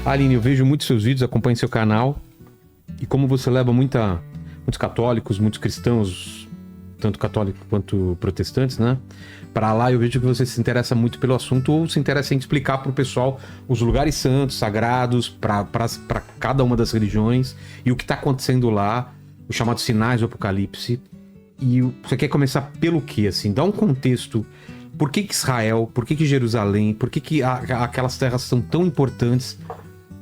Aline, eu vejo muitos seus vídeos, acompanho seu canal. E como você leva muitos católicos, muitos cristãos, tanto católicos quanto protestantes, né? Para lá, eu vejo que você se interessa muito pelo assunto ou se interessa em explicar para o pessoal os lugares santos, sagrados, para cada uma das religiões e o que está acontecendo lá, os chamados sinais do Apocalipse. E você quer começar pelo quê? Assim, dá um contexto. Por que Israel? Por que Jerusalém? Por que aquelas terras são tão importantes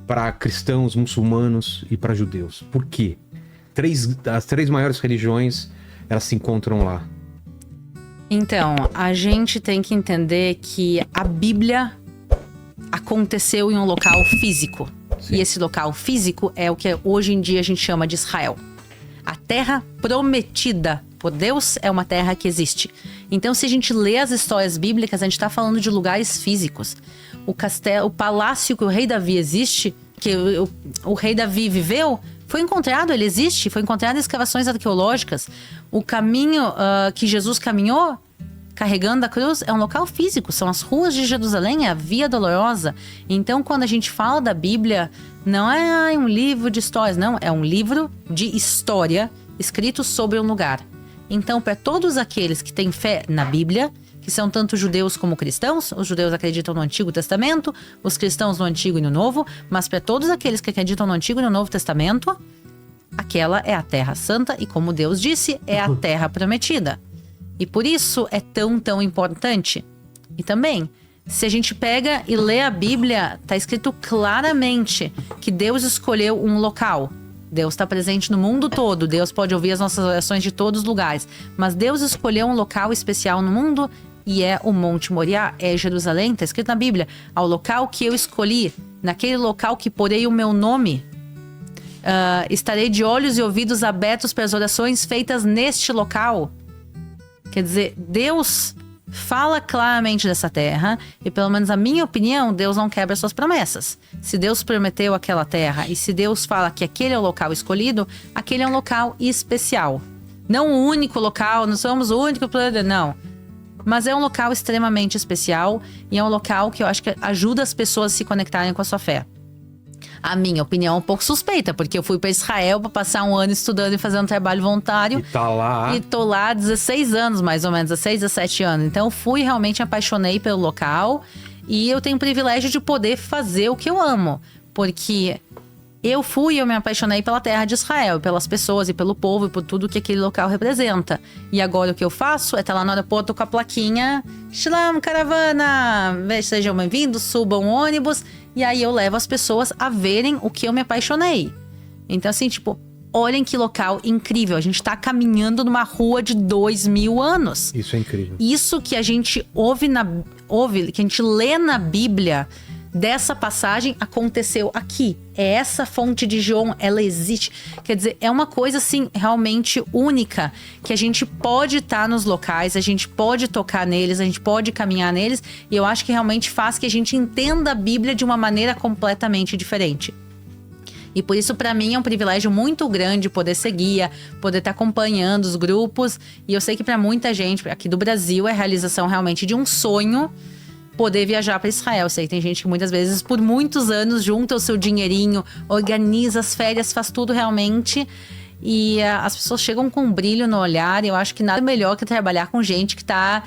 para cristãos, muçulmanos e para judeus? Por quê? As três maiores religiões, elas se encontram lá. Então, a gente tem que entender que a Bíblia aconteceu em um local físico. Sim. E esse local físico é o que hoje em dia a gente chama de Israel. A terra prometida por Deus é uma terra que existe. Então, se a gente lê as histórias bíblicas, a gente está falando de lugares físicos. O castelo, o palácio que o rei Davi existe, que o rei Davi viveu, foi encontrado, ele existe, foi encontrado em escavações arqueológicas. O caminho que Jesus caminhou, carregando a cruz, é um local físico. São as ruas de Jerusalém, é a Via Dolorosa. Então, quando a gente fala da Bíblia, não é um livro de histórias, não. É um livro de história escrito sobre um lugar. Então, para todos aqueles que têm fé na Bíblia, que são tanto judeus como cristãos, os judeus acreditam no Antigo Testamento, os cristãos no Antigo e no Novo, mas para todos aqueles que acreditam no Antigo e no Novo Testamento, aquela é a Terra Santa e, como Deus disse, é a Terra Prometida. E por isso é tão importante. E também, se a gente pega e lê a Bíblia, está escrito claramente que Deus escolheu um local. Deus está presente no mundo todo, Deus pode ouvir as nossas orações de todos os lugares, mas Deus escolheu um local especial no mundo e é o Monte Moriá, é Jerusalém, está escrito na Bíblia, ao local que eu escolhi, naquele local que porei o meu nome. Estarei de olhos e ouvidos abertos para as orações feitas neste local. Quer dizer, Deus fala claramente dessa terra e, pelo menos a minha opinião, Deus não quebra suas promessas. Se Deus prometeu aquela terra e se Deus fala que aquele é o local escolhido, aquele é um local especial. Não o único local, não somos o único planeta, não. Mas é um local extremamente especial e é um local que eu acho que ajuda as pessoas a se conectarem com a sua fé. A minha opinião é um pouco suspeita, porque eu fui para Israel para passar um ano estudando e fazendo trabalho voluntário. E tá lá. E tô lá há 16 anos, mais ou menos, 16, 17 anos. Então eu fui, realmente apaixonei pelo local. E eu tenho o privilégio de poder fazer o que eu amo. Porque eu me apaixonei pela terra de Israel, pelas pessoas e pelo povo e por tudo que aquele local representa. E agora o que eu faço é estar lá no aeroporto com a plaquinha Shalom, caravana! Sejam bem-vindos, subam o ônibus. E aí eu levo as pessoas a verem o que eu me apaixonei. Então assim, tipo, olhem que local incrível. A gente tá caminhando numa rua de 2000 anos. Isso é incrível. Isso que a gente que a gente lê na Bíblia, dessa passagem aconteceu aqui. É essa fonte de Gihon, ela existe. Quer dizer, é uma coisa assim realmente única, que a gente pode estar nos locais, a gente pode tocar neles, a gente pode caminhar neles, e eu acho que realmente faz que a gente entenda a Bíblia de uma maneira completamente diferente. E por isso, para mim, é um privilégio muito grande poder ser guia, poder estar acompanhando os grupos. E eu sei que para muita gente aqui do Brasil é a realização realmente de um sonho poder viajar para Israel. Eu sei que tem gente que muitas vezes, por muitos anos, junta o seu dinheirinho, organiza as férias, faz tudo realmente. E as pessoas chegam com um brilho no olhar. E eu acho que nada melhor que trabalhar com gente que tá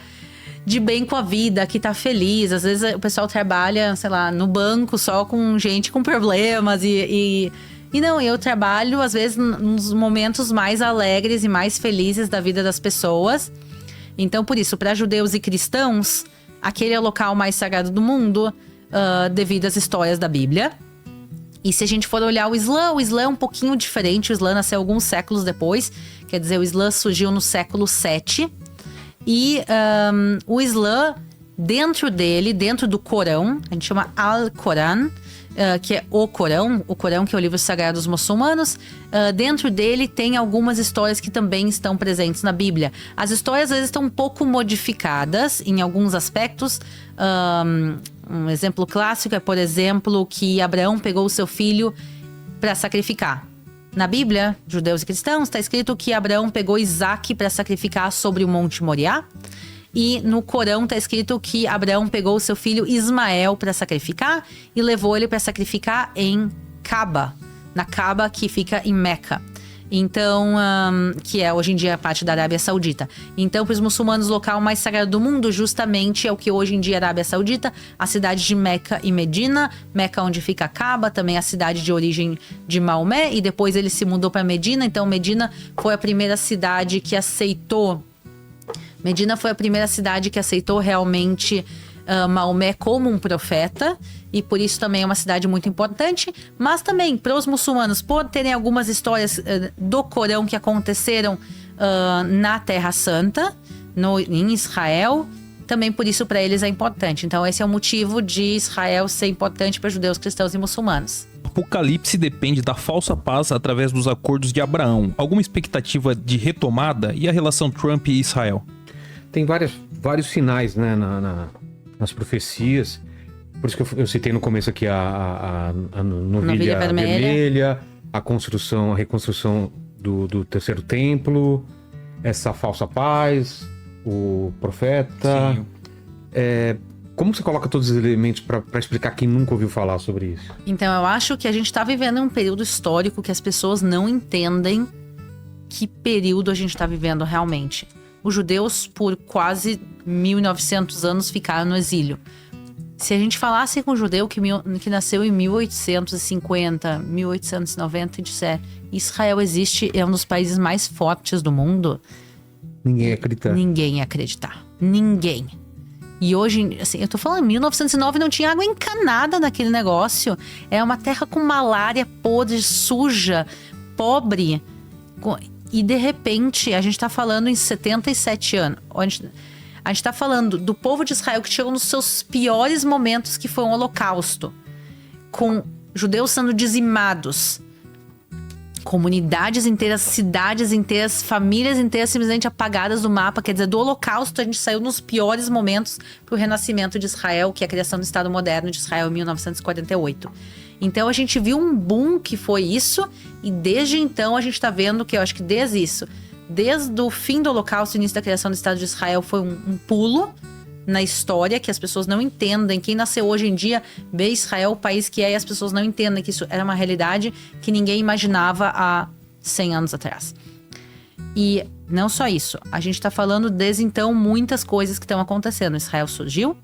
de bem com a vida, que tá feliz. Às vezes o pessoal trabalha, sei lá, no banco só com gente com problemas e não, eu trabalho às vezes nos momentos mais alegres e mais felizes da vida das pessoas. Então, por isso, para judeus e cristãos, aquele é o local mais sagrado do mundo, devido às histórias da Bíblia. E se a gente for olhar o Islã é um pouquinho diferente. O Islã nasceu alguns séculos depois. Quer dizer, o Islã surgiu no século 7. E o Islã, dentro do Corão, a gente chama Al-Corão, que é o Corão que é o livro sagrado dos muçulmanos. Dentro dele tem algumas histórias que também estão presentes na Bíblia. As histórias às vezes estão um pouco modificadas em alguns aspectos. Um exemplo clássico é, por exemplo, que Abraão pegou o seu filho para sacrificar. Na Bíblia, judeus e cristãos, está escrito que Abraão pegou Isaac para sacrificar sobre o Monte Moriá. E no Corão tá escrito que Abraão pegou o seu filho Ismael para sacrificar e levou ele para sacrificar em Kaaba, na Kaaba que fica em Meca. Então, que é hoje em dia parte da Arábia Saudita. Então, para os muçulmanos, o local mais sagrado do mundo justamente é o que hoje em dia é a Arábia Saudita, a cidade de Meca e Medina. Meca onde fica a Kaaba, também a cidade de origem de Maomé, e depois ele se mudou para Medina. Então, Medina foi a primeira cidade que aceitou realmente Maomé como um profeta, e por isso também é uma cidade muito importante. Mas também para os muçulmanos, por terem algumas histórias do Corão que aconteceram na Terra Santa, em Israel, também por isso para eles é importante. Então esse é o motivo de Israel ser importante para judeus, cristãos e muçulmanos. Apocalipse depende da falsa paz através dos acordos de Abraão. Alguma expectativa de retomada? E a relação Trump e Israel? Tem vários sinais, né, nas profecias. Por isso que eu citei no começo aqui a novilha vermelha, a reconstrução do terceiro templo, essa falsa paz, o profeta. Sim. Como você coloca todos os elementos para explicar quem nunca ouviu falar sobre isso? Então eu acho que a gente está vivendo um período histórico que as pessoas não entendem que período a gente está vivendo realmente. Os judeus, por quase 1.900 anos, ficaram no exílio. Se a gente falasse com um judeu que nasceu em 1850, 1890 e disser Israel existe, é um dos países mais fortes do mundo, ninguém ia acreditar. Ninguém ia acreditar. Ninguém. E hoje, assim, eu tô falando, em 1909 não tinha água encanada naquele negócio. É uma terra com malária, podre, suja, pobre. E de repente, a gente tá falando em 77 anos. A gente tá falando do povo de Israel que chegou nos seus piores momentos, que foi um holocausto. Com judeus sendo dizimados. Comunidades inteiras, cidades inteiras, famílias inteiras simplesmente apagadas do mapa. Quer dizer, do holocausto a gente saiu nos piores momentos pro renascimento de Israel, que é a criação do Estado moderno de Israel em 1948. Então a gente viu um boom que foi isso, e desde então a gente tá vendo que eu acho que desde o fim do holocausto e início da criação do Estado de Israel foi um pulo na história que as pessoas não entendem. Quem nasceu hoje em dia vê Israel o país que é, e as pessoas não entendem que isso era uma realidade que ninguém imaginava há 100 anos atrás. E não só isso, a gente está falando desde então muitas coisas que estão acontecendo. Israel surgiu,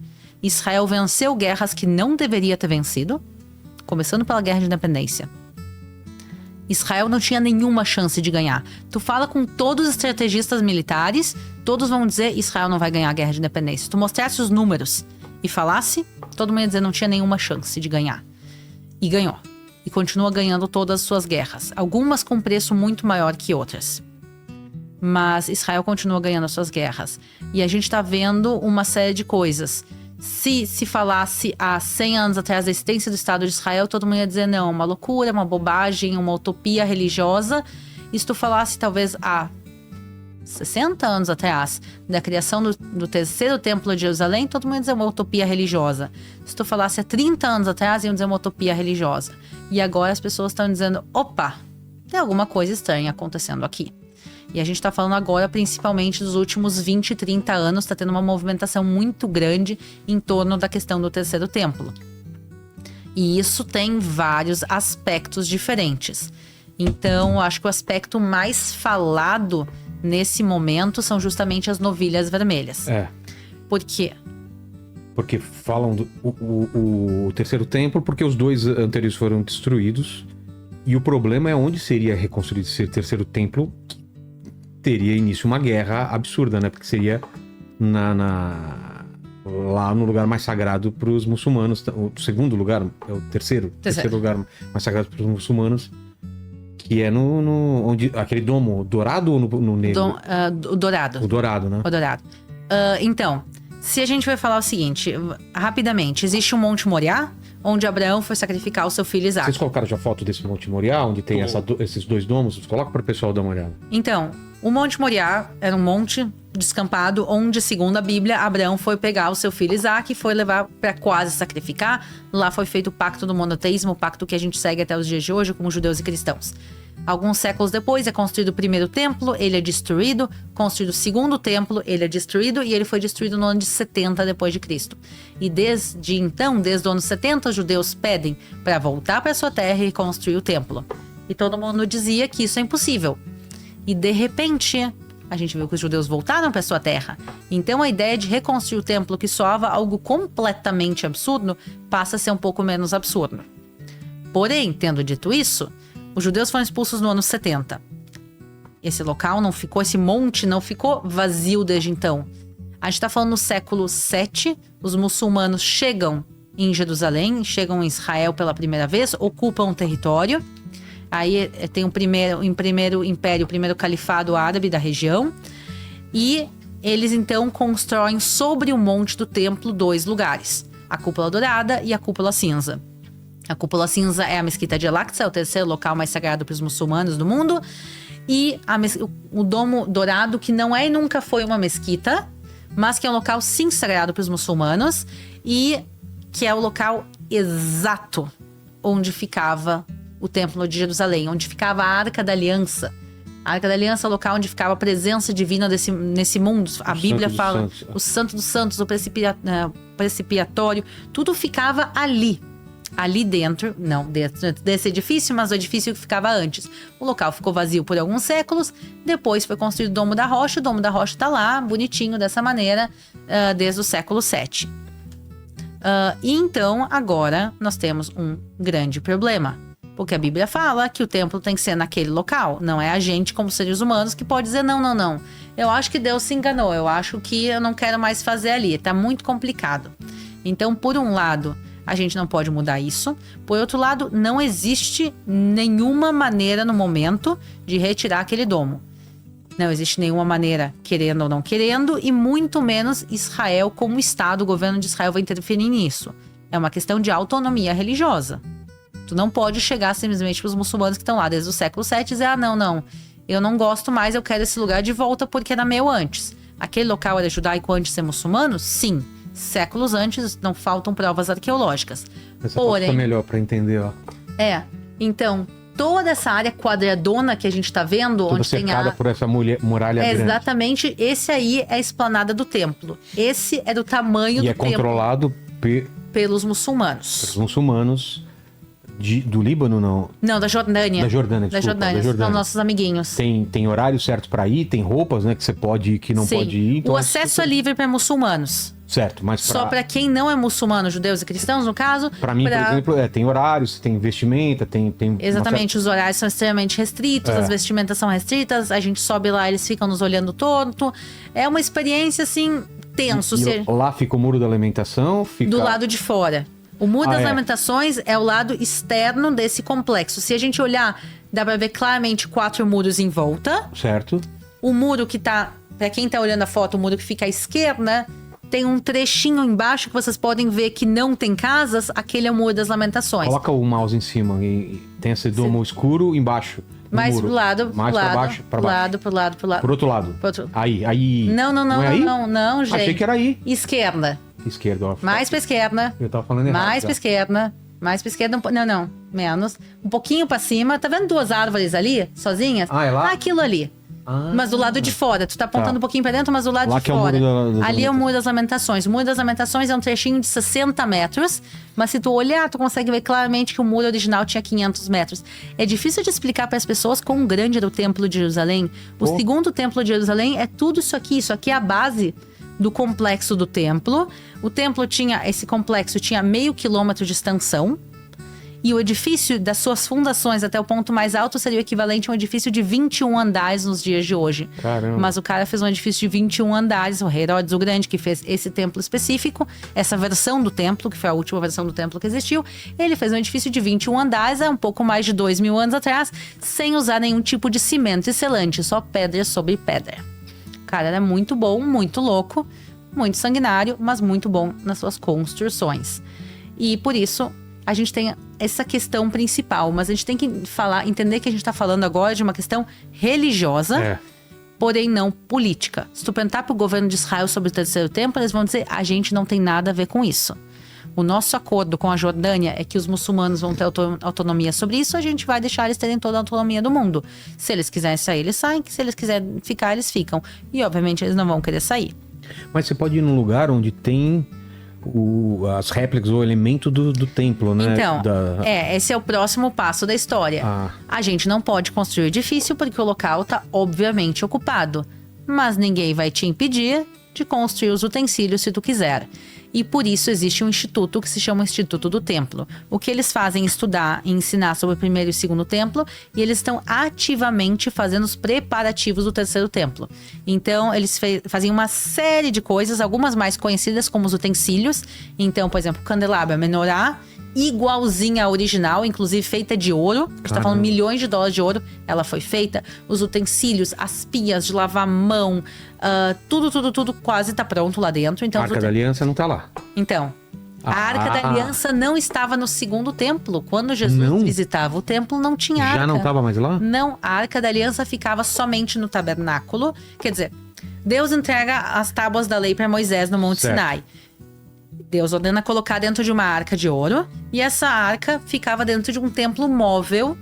Israel venceu guerras que não deveria ter vencido, começando pela Guerra de Independência. Israel não tinha nenhuma chance de ganhar. Tu fala com todos os estrategistas militares, todos vão dizer Israel não vai ganhar a Guerra de Independência. Se tu mostrasse os números e falasse, todo mundo ia dizer não tinha nenhuma chance de ganhar. E ganhou. E continua ganhando todas as suas guerras. Algumas com preço muito maior que outras. Mas Israel continua ganhando as suas guerras. E a gente tá vendo uma série de coisas. Se falasse há 100 anos atrás da existência do Estado de Israel, todo mundo ia dizer não, uma loucura, uma bobagem, uma utopia religiosa. E se tu falasse talvez há 60 anos atrás da criação do terceiro templo de Jerusalém, todo mundo ia dizer uma utopia religiosa. Se tu falasse há 30 anos atrás, iam dizer uma utopia religiosa. E agora as pessoas estão dizendo, opa, tem alguma coisa estranha acontecendo aqui. E a gente está falando agora principalmente dos últimos 20, 30 anos, está tendo uma movimentação muito grande em torno da questão do terceiro templo. E isso tem vários aspectos diferentes. Então, acho que o aspecto mais falado nesse momento são justamente as novilhas vermelhas. Por quê? Porque falam o terceiro templo, porque os dois anteriores foram destruídos. E o problema é onde seria reconstruído esse terceiro templo. Teria início uma guerra absurda, né? Porque seria lá no lugar mais sagrado para os muçulmanos. O segundo lugar, é o terceiro lugar mais sagrado para os muçulmanos, que é onde aquele domo dourado ou no negro? O dourado. O dourado, né? O dourado. Então, se a gente vai falar o seguinte, rapidamente, existe o Monte Moriá, onde Abraão foi sacrificar o seu filho Isaac. Vocês colocaram já foto desse Monte Moriá, onde tem esses dois domos? Coloca para o pessoal dar uma olhada. Então, o Monte Moriá era um monte descampado onde, segundo a Bíblia, Abraão foi pegar o seu filho Isaac e foi levar para quase sacrificar. Lá foi feito o pacto do monoteísmo, o pacto que a gente segue até os dias de hoje como judeus e cristãos. Alguns séculos depois é construído o primeiro templo, ele é destruído, construído o segundo templo, ele é destruído e ele foi destruído no ano de 70 depois de Cristo. E desde então, desde o ano 70, os judeus pedem para voltar para sua terra e construir o templo. E todo mundo dizia que isso é impossível. E de repente, a gente viu que os judeus voltaram para sua terra. Então a ideia de reconstruir o templo, que soava algo completamente absurdo, passa a ser um pouco menos absurdo. Porém, tendo dito isso, os judeus foram expulsos no ano 70. Esse local não ficou, esse monte não ficou vazio desde então. A gente está falando no século 7, os muçulmanos chegam em Jerusalém, chegam em Israel pela primeira vez, ocupam o território. Aí tem o primeiro império, o primeiro califado árabe da região. E eles então constroem sobre o monte do templo 2 lugares: a Cúpula Dourada e a Cúpula Cinza. A Cúpula Cinza é a Mesquita de Al-Aqsa, é o terceiro local mais sagrado para os muçulmanos do mundo. E o Domo Dourado, que não é e nunca foi uma mesquita, mas que é um local sim sagrado para os muçulmanos. E que é o local exato onde ficava o Templo de Jerusalém, onde ficava a Arca da Aliança. A Arca da Aliança é o local onde ficava a presença divina nesse mundo. A Bíblia fala, o Santo dos Santos, o Precipiatório, tudo ficava ali. Ali dentro, não dentro desse edifício, mas o edifício que ficava antes. O local ficou vazio por alguns séculos, depois foi construído o Domo da Rocha. O Domo da Rocha está lá, bonitinho dessa maneira, desde o século 7. E então, agora, nós temos um grande problema. Porque a Bíblia fala que o templo tem que ser naquele local. Não é a gente, como seres humanos, que pode dizer não. Eu acho que Deus se enganou, eu acho que eu não quero mais fazer ali. Tá muito complicado. Então, por um lado, a gente não pode mudar isso. Por outro lado, não existe nenhuma maneira no momento de retirar aquele domo. Não existe nenhuma maneira, querendo ou não querendo, e muito menos Israel como Estado, o governo de Israel vai interferir nisso. É uma questão de autonomia religiosa. Tu não pode chegar simplesmente para os muçulmanos que estão lá desde o século 7 e dizer, não, eu não gosto mais, eu quero esse lugar de volta porque era meu antes. Aquele local era judaico antes de ser muçulmano? Sim. Séculos antes, não faltam provas arqueológicas. Essa porém fica melhor para entender, ó. Então, toda essa área quadradona que a gente tá vendo, toda onde tem por essa muralha grande. Exatamente, esse aí é a esplanada do templo. Esse é do tamanho do templo. E é controlado pelos muçulmanos. Pelos muçulmanos do Líbano, não? Não, da Jordânia. Da Jordânia. São nossos amiguinhos. Tem horário certo para ir, tem roupas, né, que você pode ir, que não pode ir. Então o acesso é livre para muçulmanos. Certo, mas só para quem não é muçulmano, judeus e cristãos, no caso. Para mim, por exemplo, tem horários, tem vestimenta, tem Exatamente, os horários são extremamente restritos, as vestimentas são restritas, a gente sobe lá, eles ficam nos olhando torto. É uma experiência, assim, tenso. Lá fica o Muro da Lamentação? Do lado de fora. O Muro das Lamentações é o lado externo desse complexo. Se a gente olhar, dá pra ver claramente 4 muros em volta. Certo. O muro que tá, pra quem tá olhando a foto, o muro que fica à esquerda, tem um trechinho embaixo que vocês podem ver que não tem casas. Aquele é o Muro das Lamentações. Coloca o mouse em cima e tem esse domo escuro embaixo. Mais pro lado, mais pra baixo, pro lado. Por outro lado. Aí. Não, gente. Achei que era aí. Esquerda. Esquerda, ó. Mais pra esquerda. Eu tava falando errado. Mais pra esquerda. Não. Menos. Um pouquinho pra cima. Tá vendo 2 árvores ali, sozinhas? É lá? Aquilo ali. Mas do lado de fora. Tu tá apontando um pouquinho pra dentro, mas do lado de fora. Ali é o Muro das Lamentações. O Muro das Lamentações é um trechinho de 60 metros. Mas se tu olhar, tu consegue ver claramente que o muro original tinha 500 metros. É difícil de explicar para as pessoas quão grande era o Templo de Jerusalém. O segundo Templo de Jerusalém é tudo isso aqui. Isso aqui é a base do complexo do templo. Esse complexo tinha meio quilômetro de extensão. E o edifício, das suas fundações até o ponto mais alto, seria o equivalente a um edifício de 21 andares nos dias de hoje. Caramba. Mas o cara fez um edifício de 21 andares, o Herodes o Grande, que fez esse templo específico, essa versão do templo, que foi a última versão do templo que existiu, ele fez um edifício de 21 andares, há um pouco mais de 2.000 anos atrás, sem usar nenhum tipo de cimento e selante, só pedra sobre pedra. O cara era muito bom, muito louco, muito sanguinário, mas muito bom nas suas construções. E por isso a gente tem essa questão principal, mas a gente tem que entender que a gente está falando agora de uma questão religiosa, porém não política. Se tu perguntar pro governo de Israel sobre o terceiro templo, eles vão dizer, a gente não tem nada a ver com isso. o nosso acordo com a Jordânia é que os muçulmanos vão ter autonomia sobre isso, a gente vai deixar eles terem toda a autonomia do mundo. Se eles quiserem sair, eles saem. Se eles quiserem ficar, eles ficam. E, obviamente, eles não vão querer sair. Mas você pode ir num lugar onde tem as réplicas, o elemento do templo, né? Então, esse é o próximo passo da história. A gente não pode construir o edifício porque o local está obviamente ocupado. Mas ninguém vai te impedir de construir os utensílios se tu quiser. E por isso existe um instituto que se chama Instituto do Templo. O que eles fazem é estudar e ensinar sobre o primeiro e o segundo templo, e eles estão ativamente fazendo os preparativos do terceiro templo. Então, eles fazem uma série de coisas, algumas mais conhecidas como os utensílios. Então, por exemplo, candelabro, a menorá, igualzinha à original, inclusive feita de ouro. A gente tá falando milhões de dólares de ouro. Ela foi feita. Os utensílios, as pias de lavar a mão, tudo quase tá pronto lá dentro. Então, a Arca da Aliança não tá lá. Então, a Arca da Aliança não estava no segundo templo. Quando Jesus visitava o templo, não tinha arca. Já não estava mais lá? Não, a Arca da Aliança ficava somente no tabernáculo. Quer dizer, Deus entrega as tábuas da lei para Moisés no Monte Sinai. Deus ordena colocar dentro de uma arca de ouro, e essa arca ficava dentro de um templo móvel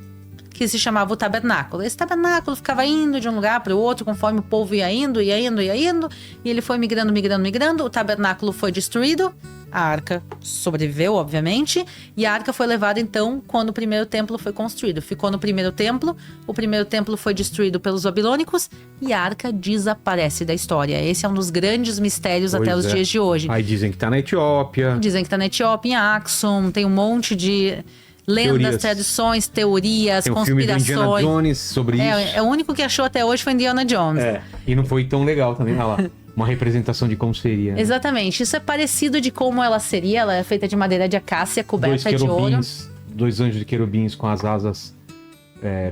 que se chamava o tabernáculo. Esse tabernáculo ficava indo de um lugar para o outro conforme o povo ia indo, e ele foi migrando. O tabernáculo foi destruído, a arca sobreviveu, obviamente, e a arca foi levada então quando o primeiro templo foi construído. Ficou no primeiro templo, o primeiro templo foi destruído pelos babilônicos e a arca desaparece da história. Esse é um dos grandes mistérios até os dias de hoje. Aí dizem que tá na Etiópia. Dizem que tá na Etiópia, em Axum, tem um monte de lendas, tradições, teorias, tem conspirações. Filme do Indiana Jones sobre isso. O único que achou até hoje foi Indiana Jones. E não foi tão legal também, olha lá. Uma representação de como seria. Né? Exatamente. Isso é parecido de como ela seria. Ela é feita de madeira de acácia, coberta de ouro. Dois anjos de querubins com as asas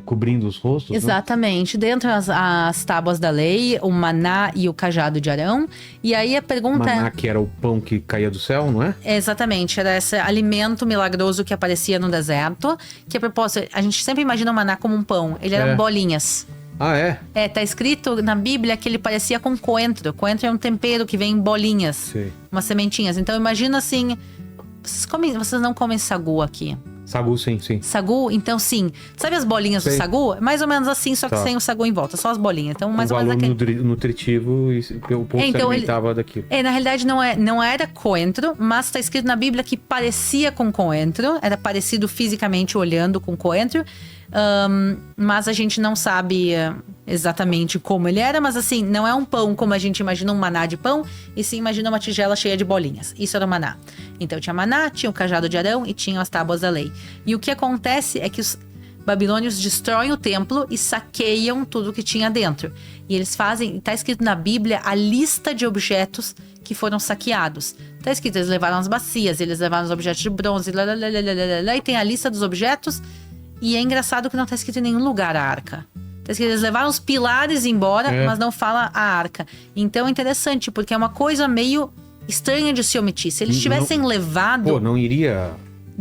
cobrindo os rostos. Exatamente. Né? Dentro as tábuas da lei, o maná e o cajado de Arão. E aí a pergunta maná, que era o pão que caía do céu, não é? Exatamente. Era esse alimento milagroso que aparecia no deserto. Que a propósito, a gente sempre imagina o maná como um pão. Ele era bolinhas. Ah, é? Tá escrito na Bíblia que ele parecia com coentro. Coentro é um tempero que vem em bolinhas. Sim. Umas sementinhas. Então imagina assim... Vocês não comem sagu aqui? Sagu, sim. Sagu, então sim. Sabe as bolinhas do sagu? Mais ou menos assim, só que sem o sagu em volta. Só as bolinhas. Então, mais ou menos aquele... nutritivo e o povo se alimentava daquilo. Na realidade, não era coentro, mas está escrito na Bíblia que parecia com coentro. Era parecido fisicamente olhando com coentro. Mas a gente não sabe exatamente como ele era. Mas assim, não é um pão como a gente imagina um maná de pão. E sim, imagina uma tigela cheia de bolinhas. Isso era o maná. Então tinha maná, tinha o cajado de Arão e tinha as tábuas da lei. E o que acontece é que os babilônios destroem o templo e saqueiam tudo que tinha dentro. E eles fazem, está escrito na Bíblia, a lista de objetos que foram saqueados. Está escrito, eles levaram as bacias, eles levaram os objetos de bronze, e tem a lista dos objetos. E é engraçado que não está escrito em nenhum lugar a arca. Está escrito, eles levaram os pilares embora, mas não fala a arca. Então é interessante, porque é uma coisa meio estranha de se omitir. Se eles tivessem levado... Pô, não iria...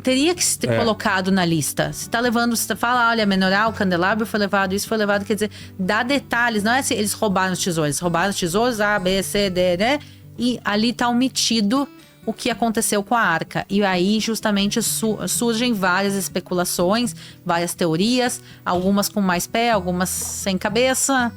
Teria que ser colocado na lista. Se tá levando, se fala, olha, a menorá, o candelabro foi levado, isso foi levado, quer dizer, dá detalhes. Não é assim, eles roubaram os tesouros. Eles roubaram os tesouros, A, B, C, D, né? E ali tá omitido o que aconteceu com a arca. E aí, justamente, surgem várias especulações, várias teorias, algumas com mais pé, algumas sem cabeça.